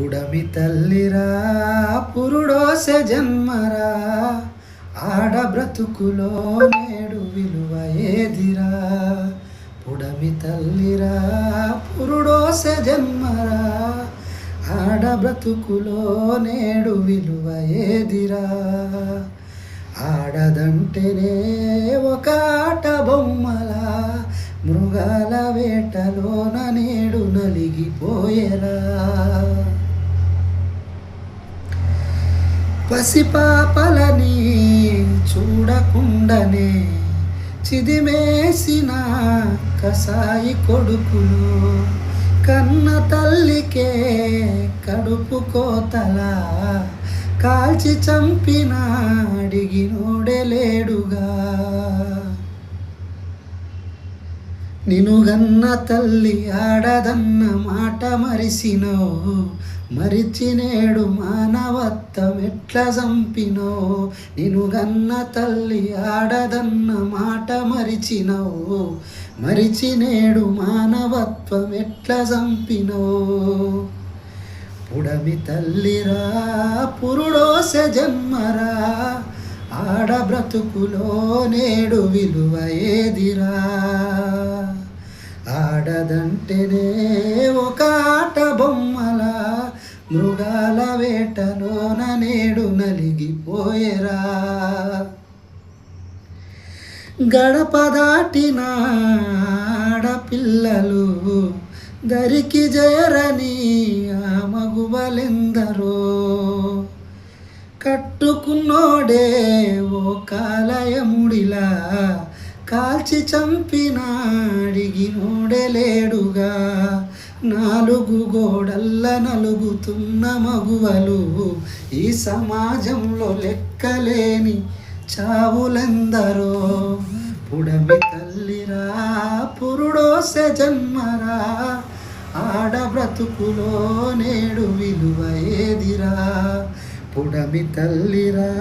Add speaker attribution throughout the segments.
Speaker 1: ఉడమి తల్లిరా పురుడోసె జన్మరా, ఆడ బ్రతుకులో నేడు విలువ ఏదిరా. పుడమి తల్లిరా పురుడోసె జన్మరా, ఆడ బ్రతుకులో నేడు విలువ ఏదిరా. ఆడదంటేనే ఒక ఆట బొమ్మలా, మృగాల వేటలోన నేడు నలిగిపోయేరా. పసిపాపలని చూడకుండానే చిదిమేసిన కసాయి కొడుకులు, కన్న తల్లికే కడుపు కోతలా కాల్చి చంపిన అడిగినోడే లేడుగా. నినుగన్న తల్లి ఆడదన్న మాట మరిసినో, మరిచి నేడు మానవత్వం ఎట్లా చంపినో. నినుగన్న తల్లి ఆడదన్న మాట మరిచినో, మరిచి నేడు మానవత్వం ఎట్లా చంపినో. పుడమి తల్లిరా పురుడోసె జన్మరా, ఆడ బ్రతుకులో నేడు విలువ ఏదిరా. ఆడదంటేనే ఒక ఆట బొమ్మలా, మృగాల వేటలోన నేడు నలిగిపోయేరా. గడప దాటిన ఆడపిల్లలు దరికి చేరని ఆ మగువలెందరో, కట్టుకున్నోడే ఓ కాలయముడిలా కాల్చి చంపిన అడిగినోడే లేడుగా. నాలుగు గోడల్ల నలుగుతున్న మగువలు, ఈ సమాజంలో లెక్కలేని చావులెందరో. పుడమి తల్లిరా పురుడోసె జన్మరా, ఆడ బ్రతుకులో నేడు విలువ ఏదిరా. పుడమి తల్లిరా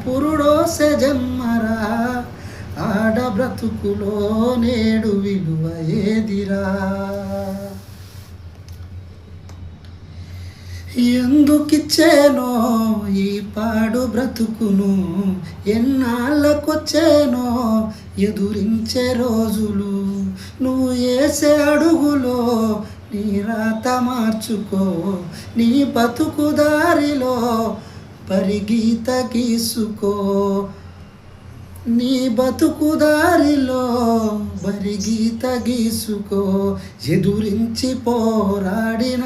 Speaker 1: పురుడోసె జన్మరా, ఆడ బ్రతుకులో నేడు విలువ ఏదిరా. ఎందుకిచ్చేనో ఈ పాడు బ్రతుకును, ఎన్నాళ్ళకొచ్చేనో ఎదురించే రోజులు. నువ్వు వేసే అడుగులో నీ రాత మార్చుకో, నీ బతుకు దారిలో పరిగీత గీసుకో. నీ బతుకు దారిలో పరిగీత గీసుకో, ఎదురించి పోరాడిన